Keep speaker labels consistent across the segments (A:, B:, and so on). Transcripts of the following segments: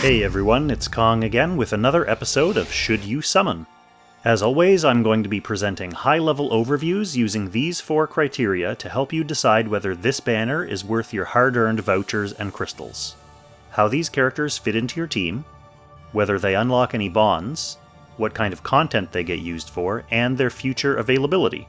A: Hey everyone, it's Kong again with another episode of Should You Summon? As always, I'm going to be presenting high-level overviews using these 4 criteria to help you decide whether this banner is worth your hard-earned vouchers and crystals. How these characters fit into your team, whether they unlock any bonds, what kind of content they get used for, and their future availability.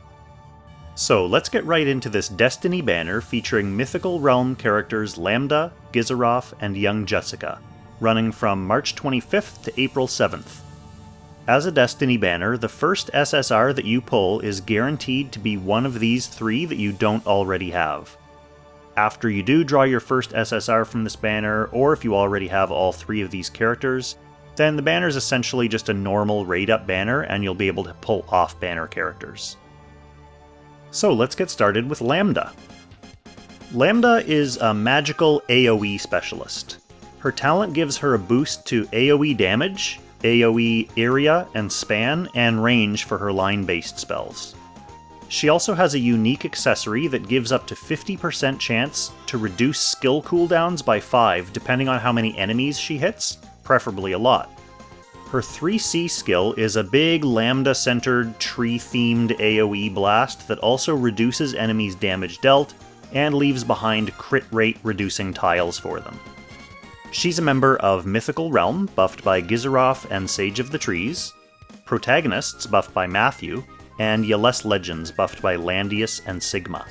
A: So let's get right into this Destiny banner featuring Mythical Realm characters Lambda, Gizarof, and Young Jessica, running from March 25th to April 7th. As a Destiny banner, the first SSR that you pull is guaranteed to be one of these 3 that you don't already have. After you do draw your first SSR from this banner, or if you already have all 3 of these characters, then the banner is essentially just a normal raid-up banner and you'll be able to pull off-banner characters. So let's get started with Lambda. Lambda is a magical AoE specialist. Her talent gives her a boost to AoE damage, AoE area and span, and range for her line-based spells. She also has a unique accessory that gives up to 50% chance to reduce skill cooldowns by 5 depending on how many enemies she hits, preferably a lot. Her 3C skill is a big Lambda-centered, tree-themed AoE blast that also reduces enemies' damage dealt and leaves behind crit rate reducing tiles for them. She's a member of Mythical Realm, buffed by Gizarof and Sage of the Trees, Protagonists, buffed by Matthew, and Yales Legends, buffed by Landius and Sigma.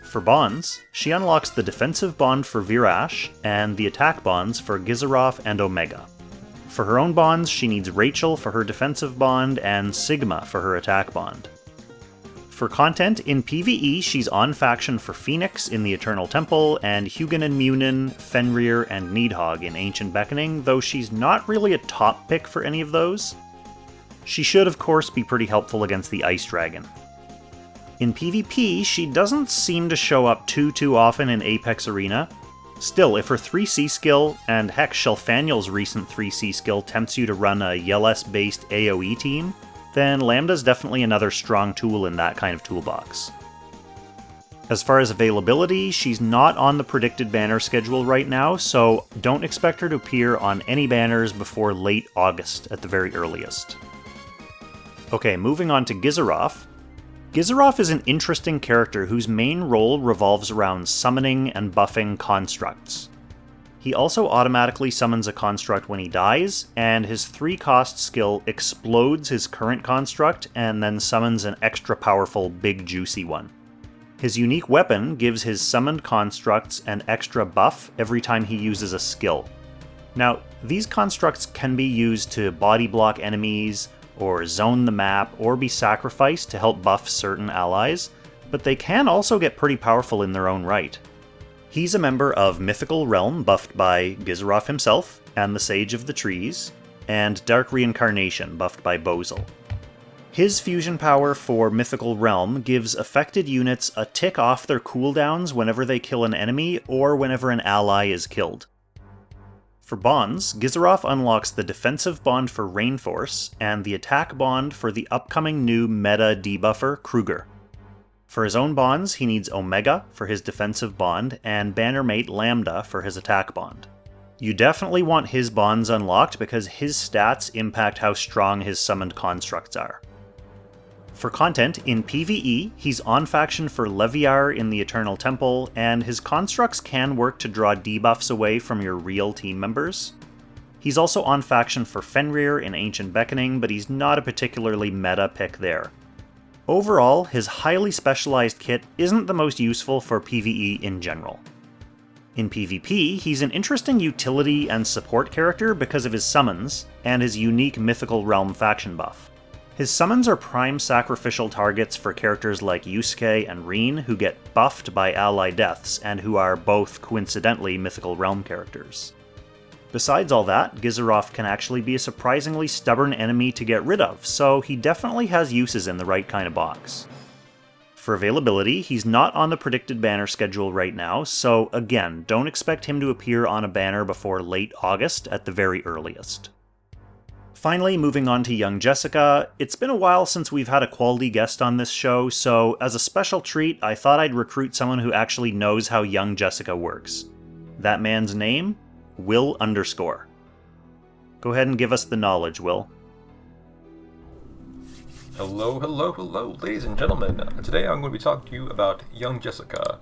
A: For bonds, she unlocks the defensive bond for Virash, and the attack bonds for Gizarof and Omega. For her own bonds, she needs Rachel for her defensive bond, and Sigma for her attack bond. For content, in PvE, she's on faction for Phoenix in the Eternal Temple, and Hugin and Munin, Fenrir, and Needhog in Ancient Beckoning, though she's not really a top pick for any of those. She should, of course, be pretty helpful against the Ice Dragon. In PvP, she doesn't seem to show up too often in Apex Arena. Still, if her 3C skill, and heck, Shelfaniel's recent 3C skill tempts you to run a Yeles-based AoE team, then Lambda's definitely another strong tool in that kind of toolbox. As far as availability, she's not on the predicted banner schedule right now, so don't expect her to appear on any banners before late August at the very earliest. Okay, moving on to Gizarof. Gizarof is an interesting character whose main role revolves around summoning and buffing constructs. He also automatically summons a construct when he dies, and his 3-cost skill explodes his current construct and then summons an extra powerful big juicy one. His unique weapon gives his summoned constructs an extra buff every time he uses a skill. Now, these constructs can be used to body block enemies, or zone the map, or be sacrificed to help buff certain allies, but they can also get pretty powerful in their own right. He's a member of Mythical Realm, buffed by Gizarof himself, and the Sage of the Trees, and Dark Reincarnation, buffed by Bozel. His fusion power for Mythical Realm gives affected units a tick off their cooldowns whenever they kill an enemy, or whenever an ally is killed. For bonds, Gizarof unlocks the defensive bond for Rainforce, and the attack bond for the upcoming new meta debuffer, Kruger. For his own bonds, he needs Omega for his defensive bond, and Bannermate Lambda for his attack bond. You definitely want his bonds unlocked because his stats impact how strong his summoned constructs are. For content, in PvE, he's on faction for Leviar in the Eternal Temple, and his constructs can work to draw debuffs away from your real team members. He's also on faction for Fenrir in Ancient Beckoning, but he's not a particularly meta pick there. Overall, his highly specialized kit isn't the most useful for PvE in general. In PvP, he's an interesting utility and support character because of his summons, and his unique Mythical Realm faction buff. His summons are prime sacrificial targets for characters like Yusuke and Reen, who get buffed by ally deaths, and who are both coincidentally Mythical Realm characters. Besides all that, Gizarof can actually be a surprisingly stubborn enemy to get rid of, so he definitely has uses in the right kind of box. For availability, he's not on the predicted banner schedule right now, so again, don't expect him to appear on a banner before late August at the very earliest. Finally, moving on to Young Jessica, it's been a while since we've had a quality guest on this show, so as a special treat, I thought I'd recruit someone who actually knows how Young Jessica works. That man's name? Will _. Go ahead and give us the knowledge, Will.
B: Hello, ladies and gentlemen. Today I'm going to be talking to you about young Jessica.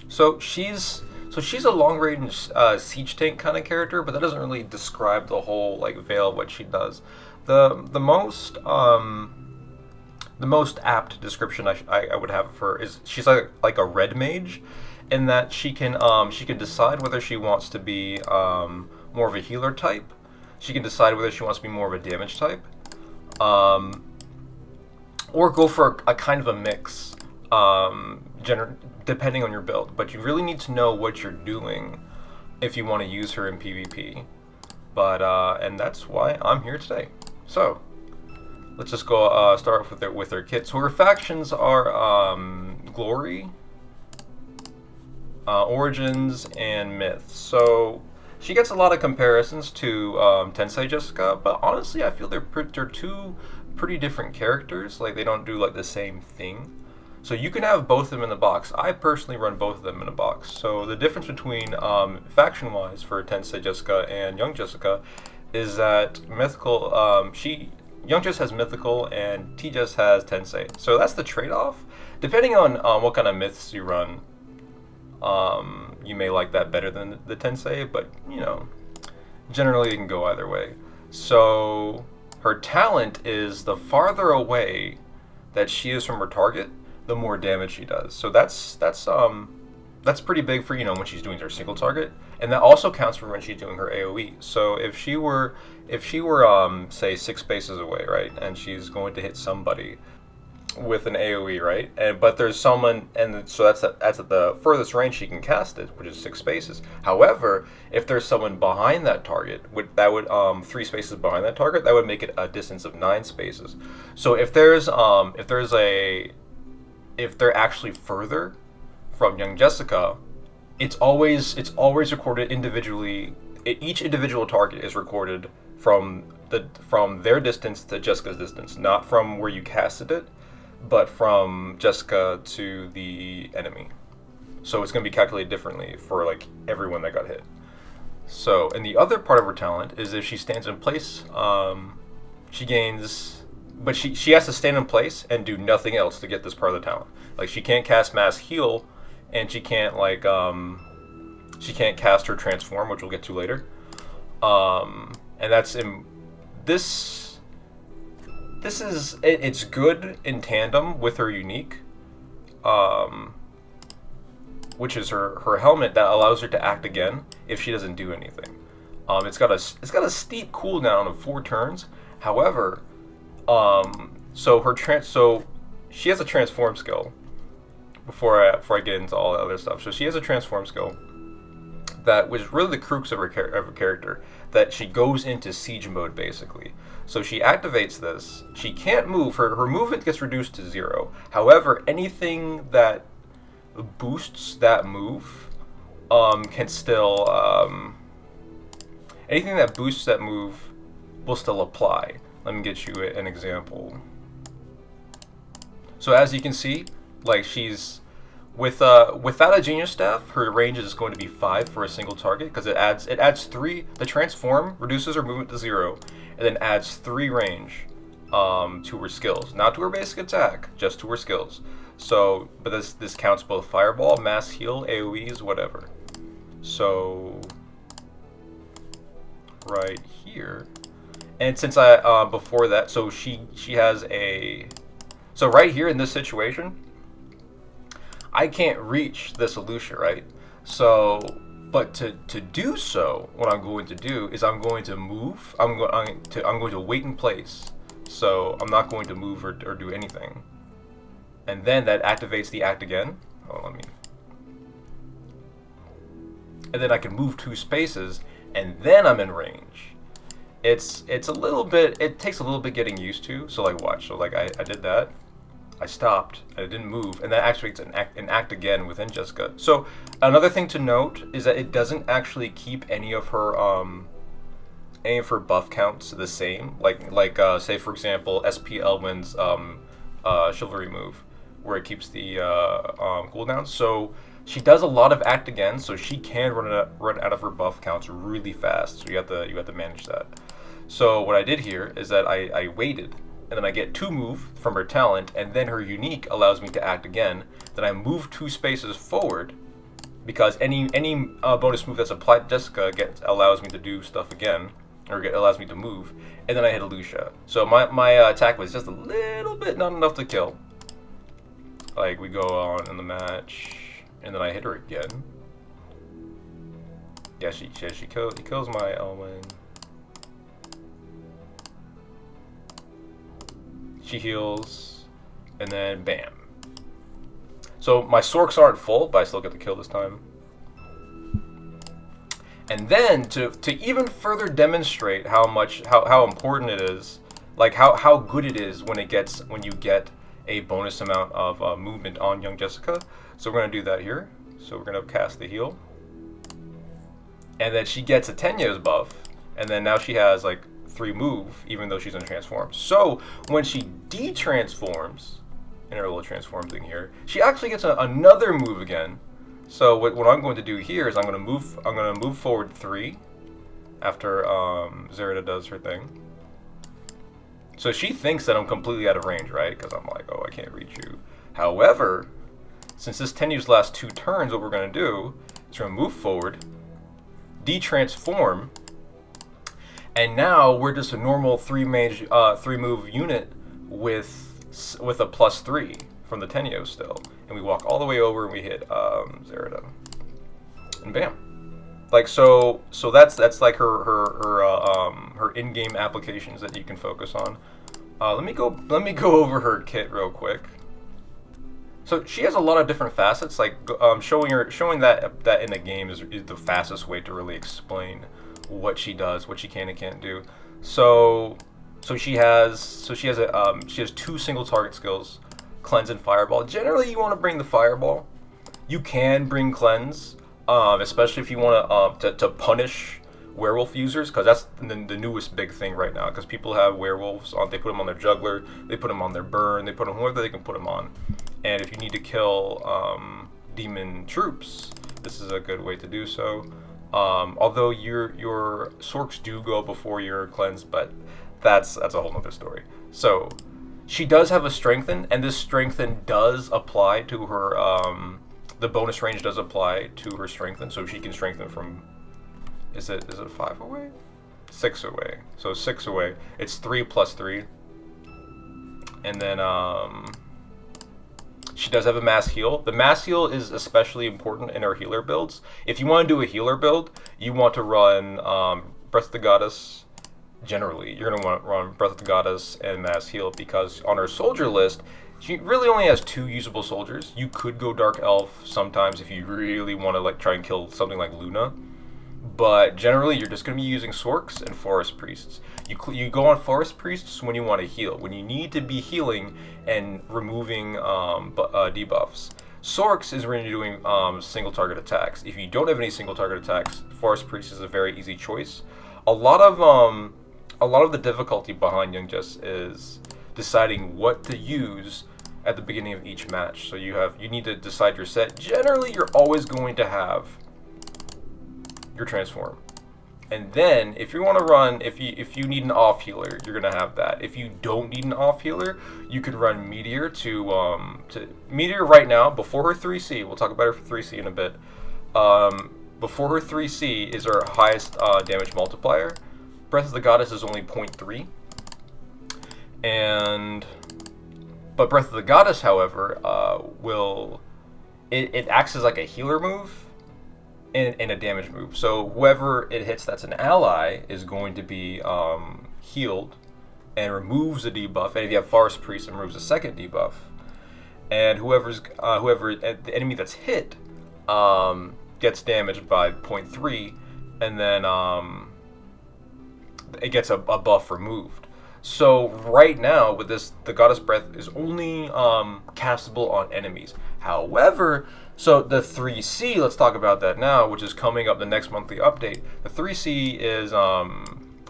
B: So she's a long-range siege tank kind of character, but that doesn't really describe the whole veil of what she does. The most apt description I would have of her is she's like a red mage, in that she can decide whether she wants to be more of a healer type. She can decide whether she wants to be more of a damage type, or go for a kind of a mix, depending on your build. But you really need to know what you're doing if you want to use her in PvP. But and that's why I'm here today. So let's just go start off with her kit. So her factions are Glory, Origins, and Myth. So she gets a lot of comparisons to Tensei Jessica, but honestly I feel they're two pretty different characters. Like, they don't do the same thing. So you can have both of them in the box. I personally run both of them in a box. So the difference between faction-wise for Tensei Jessica and Young Jessica is that Mythical, Young Jess has Mythical and T Jess has Tensei. So that's the trade-off. Depending on what kind of myths you run, you may like that better than the Tensei, but generally it can go either way. So her talent is the farther away that she is from her target, the more damage she does. So that's pretty big for when she's doing her single target, and that also counts for when she's doing her AOE. So if she were say 6 spaces away, right, and she's going to hit somebody with an AOE, right, but there's someone, and so that's at the furthest range she can cast it, which is 6 spaces. However, if there's someone behind that target, that would 3 spaces behind that target, that would make it a distance of 9 spaces. So if they're actually further from Young Jessica, it's always recorded individually. Each individual target is recorded from their distance to Jessica's distance, not from where you casted it, but from Jessica to the enemy. So it's going to be calculated differently for everyone that got hit. So, and the other part of her talent is if she stands in place, she gains, but she has to stand in place and do nothing else to get this part of the talent. She can't cast Mass Heal, and she can't she can't cast her Transform, which we'll get to later. And that's in this. It's good in tandem with her unique, which is her helmet that allows her to act again if she doesn't do anything. It's got a steep cooldown of 4 turns. However, so she has a transform skill. Before I get into all the other stuff, so she has a transform skill that was really the crux of her character, that she goes into siege mode basically. So she activates this. She can't move. Her movement gets reduced to 0. However, anything that boosts that move can still anything that boosts that move will still apply. Let me get you an example. So as you can see, she's without a genius staff, her range is going to be 5 for a single target, because it adds 3. The transform reduces her movement to 0, and then adds 3 range to her skills, not to her basic attack, just to her skills. So, but this counts both Fireball, Mass Heal, AOEs, whatever. So right here, and since I before that, so she has a, so right here in this situation, I can't reach this Lucia, right? So, but to do so, what I'm going to do is I'm going to move. I'm going to wait in place. So I'm not going to move or do anything. And then that activates the act again. And then I can move 2 spaces, and then I'm in range. It's a little bit. It takes a little bit getting used to. So watch. So I did that. I stopped, I didn't move, and that activates an act again within Jessica. So another thing to note is that it doesn't actually keep any of her buff counts the same. Say for example, SP Elwyn's Chivalry move, where it keeps the cooldown. So She does a lot of act again, so she can run out of her buff counts really fast. So you have to manage that. So what I did here is that I waited, and then I get 2 move from her talent, and then her unique allows me to act again. Then I move 2 spaces forward, because any bonus move that's applied to Jessica allows me to do stuff again, or allows me to move, and then I hit Lucia. So my attack was just a little bit, not enough to kill. Like, we go on in the match, and then I hit her again. Yeah, he kills my Elwyn. She heals, and then bam. So my Sorks aren't full, but I still get the kill this time. And then to even further demonstrate how important it is, like how good it is when you get a bonus amount of movement on young Jessica. So we're gonna do that here. So we're gonna cast the heal, and then she gets a Tenyo's buff, and then now she has like 3 move, even though she's untransformed. So when she de-transforms in her little transform thing here, she actually gets another move again. So what I'm going to do here is I'm gonna move forward 3 after Zerida does her thing. So she thinks that I'm completely out of range, right? Because I'm like, oh, I can't reach you. However, since this Tenu's last 2 turns, what we're gonna do is we're gonna move forward, de-transform, and now we're just a normal 3 move unit with a +3 from the Tenyo still, and we walk all the way over and we hit Zerida, and bam. Like so that's like her in-game applications that you can focus on. Let me go over her kit real quick. So she has a lot of different facets. Like showing that in the game is the fastest way to really explain what she does, what she can and can't do. So she has 2 single target skills, Cleanse and Fireball. Generally, you want to bring the Fireball. You can bring Cleanse, especially if you want to punish werewolf users, because that's the newest big thing right now. Because people have werewolves on, they put them on their juggler, they put them on their burn, they put them whoever they can put them on. And if you need to kill demon troops, this is a good way to do so. Although your Sorks do go before your Cleanse, but that's a whole nother story. So she does have a Strengthen, and this Strengthen does apply to her. The bonus range does apply to her Strengthen, so she can strengthen from. Is it 5 away? 6 away. So 6 away. It's 3 + 3, and then she does have a mass heal. The mass heal is especially important in her healer builds. If you want to do a healer build, you want to run Breath of the Goddess. Generally, you're going to want to run Breath of the Goddess and mass heal, because on her soldier list, she really only has 2 usable soldiers. You could go Dark Elf sometimes if you really want to try and kill something like Luna. But generally, you're just going to be using Sorks and Forest Priests. You go on Forest Priests when you want to heal, when you need to be healing and removing debuffs. Sorks is when you're doing single target attacks. If you don't have any single target attacks, Forest Priest is a very easy choice. A lot of the difficulty behind Young Jess is deciding what to use at the beginning of each match. So you need to decide your set. Generally, you're always going to have your transform, and then if you want to run, if you need an off healer, you're gonna have that. If you don't need an off healer, you could run Meteor to Meteor right now before her 3C. We'll talk about her for 3C in a bit. Before her 3C is her highest damage multiplier. Breath of the Goddess is only 0.3, but Breath of the Goddess, however, it acts as like a healer move and a damage move. So whoever it hits that's an ally is going to be healed and removes a debuff. And if you have Forest Priest, it removes a second debuff. And whoever the enemy that's hit gets damaged by 0.3, and then it gets a buff removed. So right now with this, the Goddess Breath is only castable on enemies. However, so the 3C, let's talk about that now, which is coming up the next monthly update. The 3C is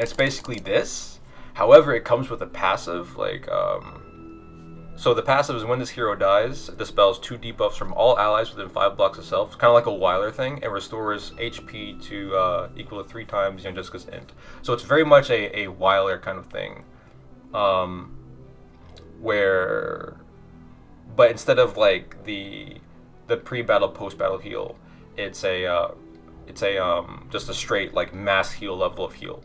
B: it's basically this. However, it comes with a passive, So the passive is when this hero dies, it dispels 2 debuffs from all allies within 5 blocks of self. It's kind of like a Weiler thing, and restores HP to equal to 3 times Young Jessica's int. So it's very much a Weiler kind of thing, but instead of like the pre-battle, post-battle heal, it's just a straight like mass heal level of heal,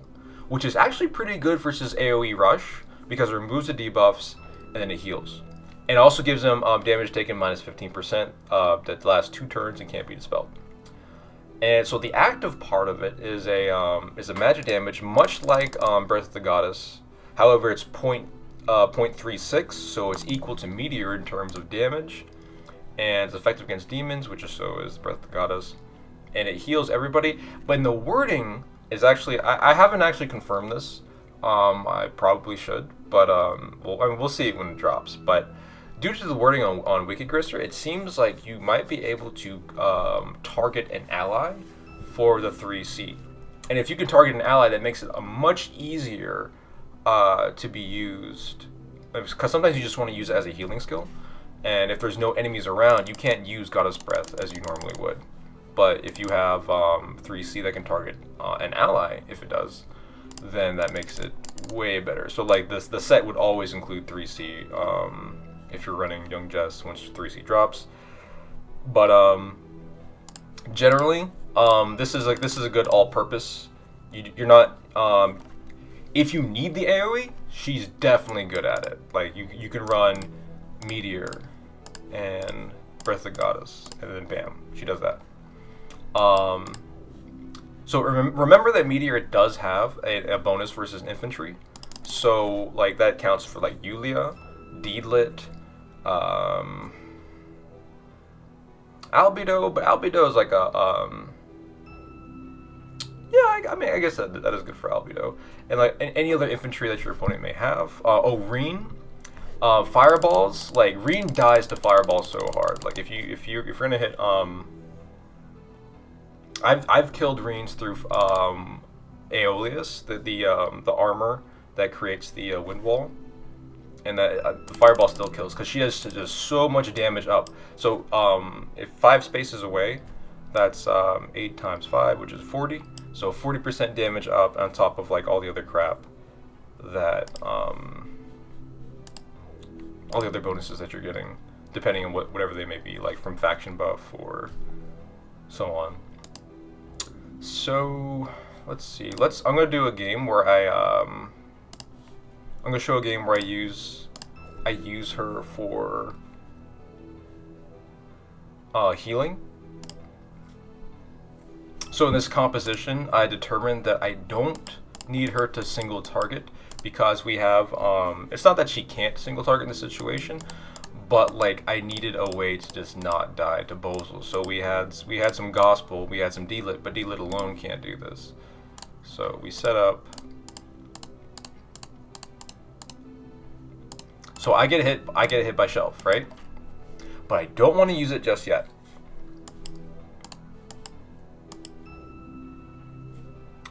B: which is actually pretty good versus AoE rush because it removes the debuffs and then it heals. And it also gives them damage taken minus 15% that lasts 2 turns and can't be dispelled. And so the active part of it is a magic damage, much like Breath of the Goddess. However, it's 0.36, so it's equal to Meteor in terms of damage. And it's effective against demons, which is so is Breath of the Goddess. And it heals everybody. But in the wording is actually, I haven't actually confirmed this. I probably should, but we'll see it when it drops. But due to the wording on Wikigrisser, it seems like you might be able to target an ally for the 3C. And if you can target an ally, that makes it a much easier to be used. Because sometimes you just want to use it as a healing skill. And if there's no enemies around, you can't use Goddess Breath as you normally would. But if you have 3C that can target an ally, if it does, then that makes it way better. So like the set would always include 3C if you're running Young Jess once 3C drops. But generally, this is a good all-purpose. You're not if you need the AoE, she's definitely good at it. Like you can run Meteor and Breath of the Goddess, and then bam, she does that. So remember that Meteor does have a bonus versus infantry, so like that counts for like Yulia, Deedlit, Albedo, but Albedo is like a yeah, I mean I guess that is good for Albedo, and like any other infantry that your opponent may have. Reen, fireballs, like Reen dies to fireballs so hard. Like if you're gonna hit I've killed Reens through Aeolus, the armor that creates the wind wall, and that the fireball still kills because she has just so much damage up. So if 5 spaces away, that's 8 times 5, which is 40. So 40% damage up on top of like all the other crap that all the other bonuses that you're getting, depending on whatever they may be, like from faction buff or so on. So let's see. I'm gonna do a game where I'm gonna show a game where I use her for healing. So in this composition, I determined that I don't need her to single target because we have it's not that she can't single target in this situation, but like I needed a way to just not die to Bozel. So we had some Gospel, we had some Deedlit, but Deedlit alone can't do this. So we set up. So I get hit by Shelf, right? But I don't want to use it just yet.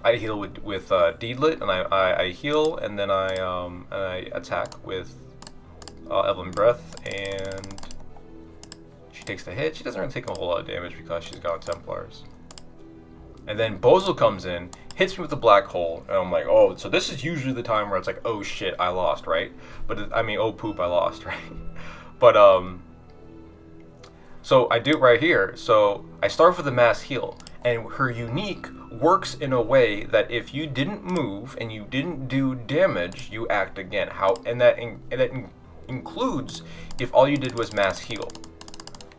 B: I heal with Deedlit, and I heal, and then I attack with Evelyn Breath, and she takes the hit. She doesn't really take a whole lot of damage because she's got Templars. And then Bozel comes in, hits me with the black hole, and I'm like, oh, so this is usually the time where it's like, oh shit, I lost, right? But I mean, oh poop, I lost, right? But so I do it right here. So I start with the mass heal, and her unique works in a way that if you didn't move and you didn't do damage, you act again. And that includes if all you did was mass heal.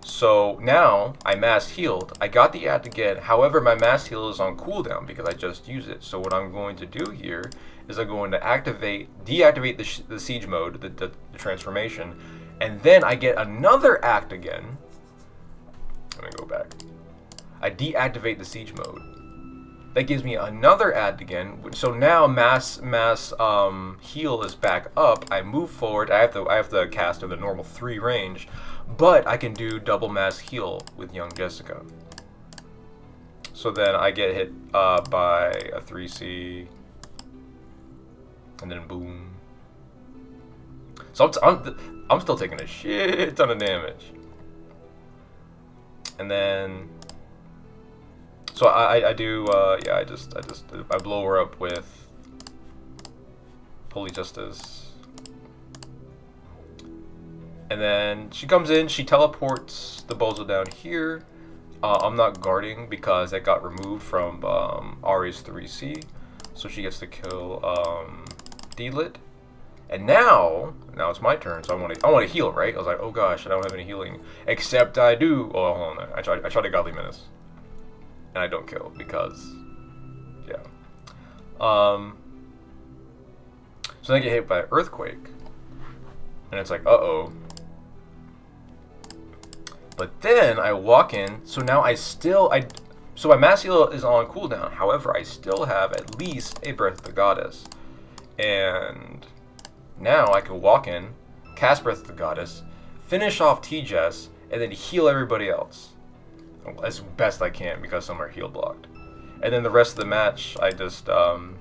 B: So now I mass healed, I got the act again, however my mass heal is on cooldown because I just used it. So what I'm going to do here is I'm going to deactivate the siege mode, the transformation, and then I get another act again. Let me go back. I deactivate the siege mode. That gives me another act again. So now mass heal is back up. I move forward. I have to cast in the normal 3 range, but I can do double mass heal with Young Jessica. So then I get hit by a 3C, and then boom. So I'm still taking a shit ton of damage. And then, so I do, yeah, I blow her up with Holy Justice. And then she comes in, she teleports the bozo down here. I'm not guarding because that got removed from Ari's 3C. So she gets to kill D-Lit. And now it's my turn, so I want to heal, right? I was like, oh gosh, I don't have any healing. Except I do. Oh, hold on. I tried a Godly Menace. And I don't kill because, yeah. So then I get hit by Earthquake. And it's like, uh-oh. But then I walk in, so now so my Mass Heal is on cooldown. However, I still have at least a Breath of the Goddess. And now I can walk in, cast Breath of the Goddess, finish off T-Jess, and then heal everybody else. As best I can because some are heal blocked. And then the rest of the match, I just, and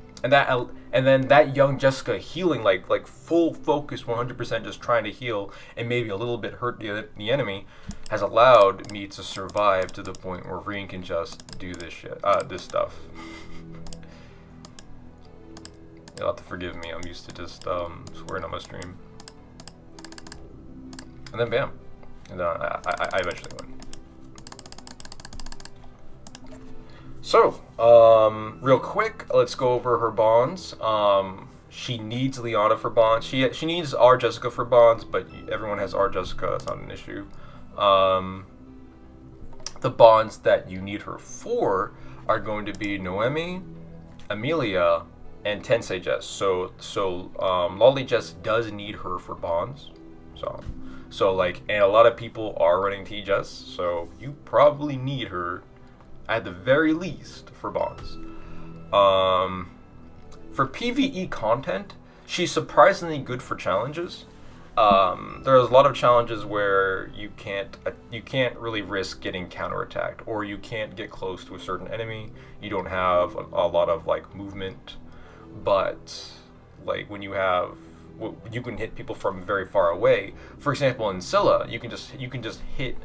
B: then that young Jessica healing, like full focus, 100% just trying to heal and maybe a little bit hurt the enemy, has allowed me to survive to the point where Reen can just do this shit, this stuff. You'll have to forgive me. I'm used to just swearing on my stream. And then bam, and then I eventually win. So, real quick, let's go over her bonds. She needs Leona for bonds. She needs our Jessica for bonds, but everyone has our Jessica. It's not an issue. The bonds that you need her for are going to be Noemi, Amelia, and Tensei Jess. So Lolly Jess does need her for bonds. So like, and a lot of people are running T Jess, so you probably need her at the very least for bonds. For PvE content, she's surprisingly good for challenges. There's a lot of challenges where you can't really risk getting counterattacked, or you can't get close to a certain enemy. You don't have a lot of like movement, but like when you can hit people from very far away. For example, in Scylla, you can just hit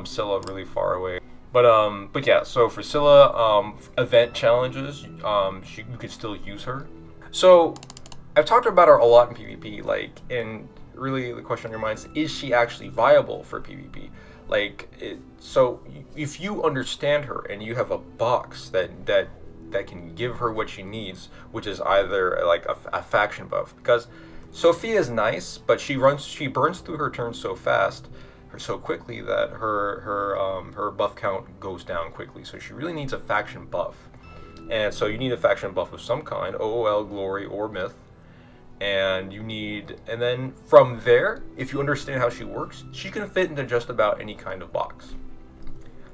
B: Scylla really far away. But yeah, so for Scylla, event challenges, you could still use her. So I've talked about her a lot in PvP, like, and really the question on your mind is she actually viable for PvP? So if you understand her and you have a box that can give her what she needs, which is either like a faction buff, because Sophia's nice, but she burns through her turns so fast, so quickly, that her buff count goes down quickly. So she really needs a faction buff, and so you need a faction buff of some kind, OOL, Glory, or Myth, and then from there, if you understand how she works, she can fit into just about any kind of box.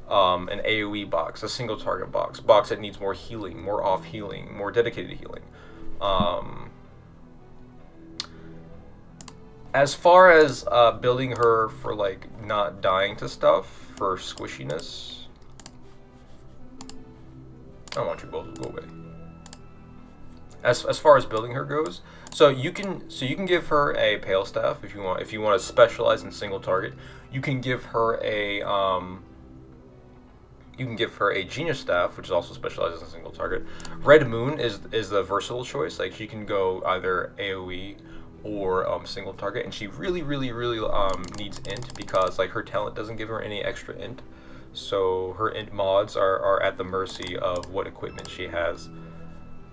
B: An AoE box, a single target box that needs more healing, more off healing, more dedicated healing. As far as building her for like not dying to stuff, for squishiness, I don't want you both to go away. As far as building her goes, so you can give her a Pale Staff if you want to specialize in single target. You can give her a Genius Staff, which also specializes in single target. Red Moon is the versatile choice. Like, she can go either AoE or single target, and she really needs int because like her talent doesn't give her any extra int, so her int mods are at the mercy of what equipment she has.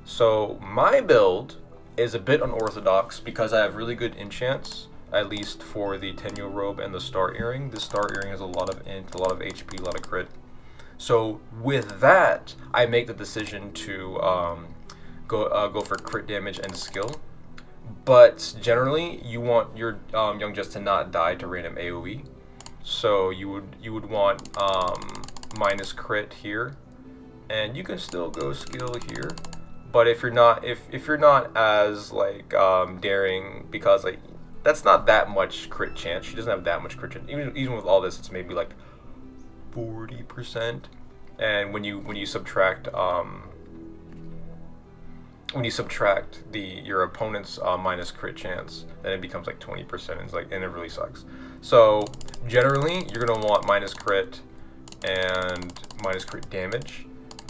B: So my build is a bit unorthodox because I have really good enchants, at least for the Tenyo Robe and the Star Earring. The Star Earring has a lot of int, a lot of HP, a lot of crit. So with that, I make the decision to go for crit damage and skill. But generally, you want your Young Jess to not die to random AoE. So you would want minus crit here, and you can still go skill here. But if you're not as like daring, because like that's not that much crit chance. She doesn't have that much crit chance. Even with all this, it's maybe like 40%. And when you subtract when you subtract your opponent's minus crit chance, then it becomes like 20%, and it really sucks. So generally, you're gonna want minus crit and minus crit damage,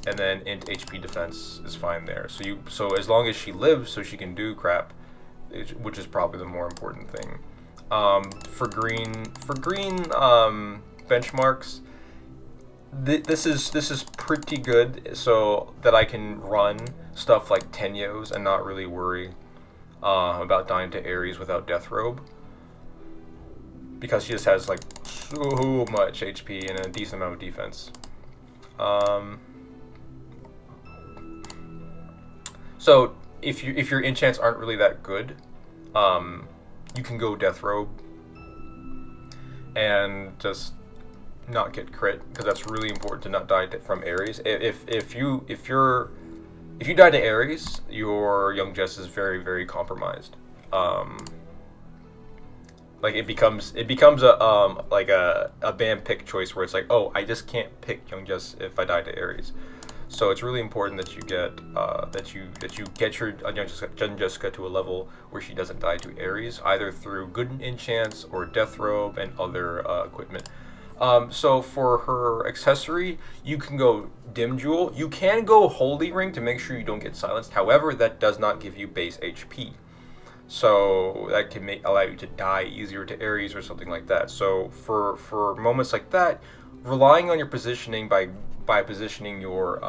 B: and then int HP defense is fine there. So as long as she lives, so she can do crap, which is probably the more important thing. For green benchmarks, this is pretty good, so that I can run stuff like Tenyos and not really worry about dying to Ares without Death Robe, because she just has like so much HP and a decent amount of defense. So if your enchants aren't really that good, you can go Death Robe and just not get crit, because that's really important to not die from Ares. If you die to Ares, your Young Jess is very, very compromised. Like it becomes a like a ban pick choice where it's like, oh, I just can't pick Young Jess if I die to Ares. So it's really important that you get your Young Jessica to a level where she doesn't die to Ares, either through good enchants or Death Robe and other equipment. So for her accessory, you can go Dim Jewel. You can go Holy Ring to make sure you don't get silenced. However, that does not give you base HP. So that can allow you to die easier to Ares or something like that. So for moments like that, relying on your positioning by positioning your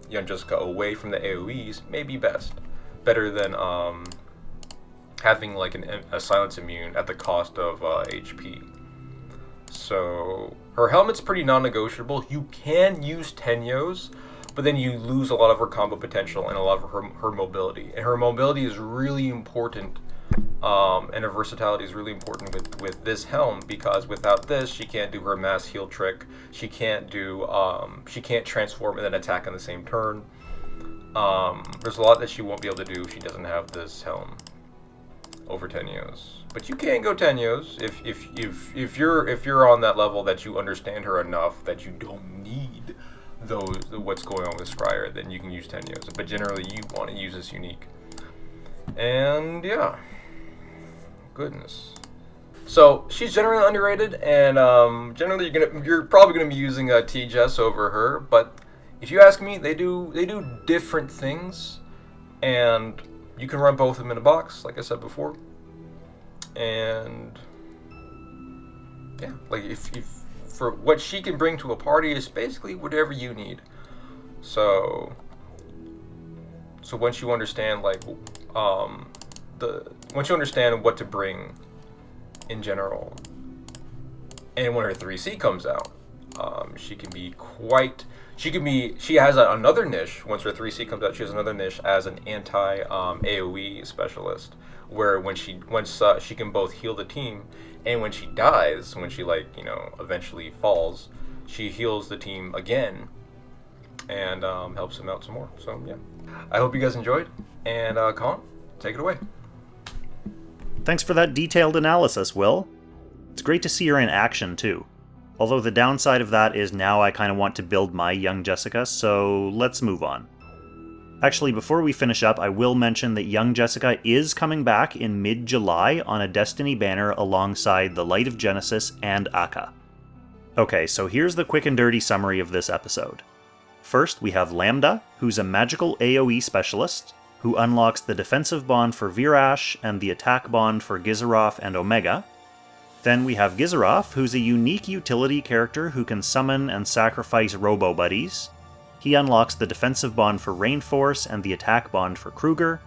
B: Young Jessica away from the AoEs may be better than having like a silence immune at the cost of HP. So her helmet's pretty non-negotiable. You can use Tenyos, but then you lose a lot of her combo potential and a lot of her mobility. And her mobility is really important, and her versatility is really important with this helm, because without this, she can't do her mass heal trick. She can't she can't transform and then attack on the same turn. There's a lot that she won't be able to do if she doesn't have this helm over Tenyos. But you can go Tenyos if you're on that level that you understand her enough that you don't need what's going on with Scryer, then you can use Tenyos. But generally, you want to use this unique. And yeah, goodness. So she's generally underrated, and generally you're probably gonna be using T-Jess over her. But if you ask me, they do different things, and you can run both of them in a box, like I said before. And yeah, like if for what she can bring to a party is basically whatever you need. So once you understand once you understand what to bring in general, and when her 3C comes out, she has another niche. Once her 3C comes out, she has another niche as an anti AoE specialist, where once she can both heal the team, and when she dies, when she eventually falls, she heals the team again and helps them out some more. So yeah, I hope you guys enjoyed, and Colin, take it away.
A: Thanks for that detailed analysis, Will. It's great to see her in action too. Although the downside of that is now I kind of want to build my Young Jessica, so let's move on. Actually, before we finish up, I will mention that Young Jessica is coming back in mid-July on a Destiny banner alongside the Light of Genesis and Akka. Okay, so here's the quick and dirty summary of this episode. First, we have Lambda, who's a magical AoE specialist, who unlocks the defensive bond for Virash and the attack bond for Gizarof and Omega. Then we have Gizarof, who's a unique utility character who can summon and sacrifice robo-buddies. He unlocks the defensive bond for Rainforce and the attack bond for Kruger,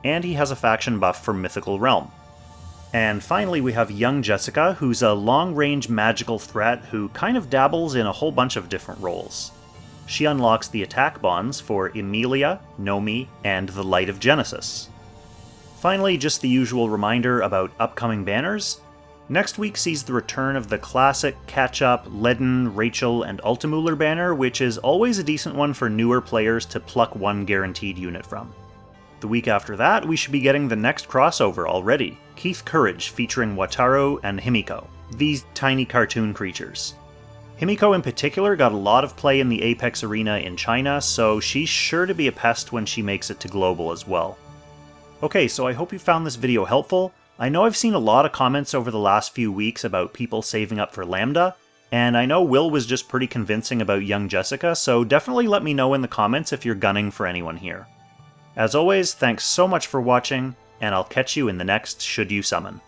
A: and he has a faction buff for Mythical Realm. And finally we have Young Jessica, who's a long-range magical threat who kind of dabbles in a whole bunch of different roles. She unlocks the attack bonds for Emilia, Nomi, and the Light of Genesis. Finally, just the usual reminder about upcoming banners. Next week sees the return of the classic catch-up Ledin, Rachel, and Ultimuller banner, which is always a decent one for newer players to pluck one guaranteed unit from. The week after that, we should be getting the next crossover already, Keith Courage featuring Wataru and Himiko, these tiny cartoon creatures. Himiko in particular got a lot of play in the Apex arena in China, so she's sure to be a pest when she makes it to global as well. Okay, so I hope you found this video helpful. I know I've seen a lot of comments over the last few weeks about people saving up for Lambda, and I know Will was just pretty convincing about young Jessica, so definitely let me know in the comments if you're gunning for anyone here. As always, thanks so much for watching, and I'll catch you in the next Should You Summon.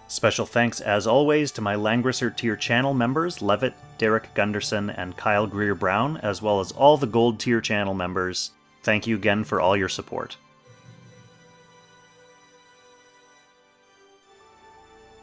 A: Special thanks, as always, to my Langrisser tier channel members, Levitt, Derek Gunderson, and Kyle Greer-Brown, as well as all the gold tier channel members. Thank you again for all your support.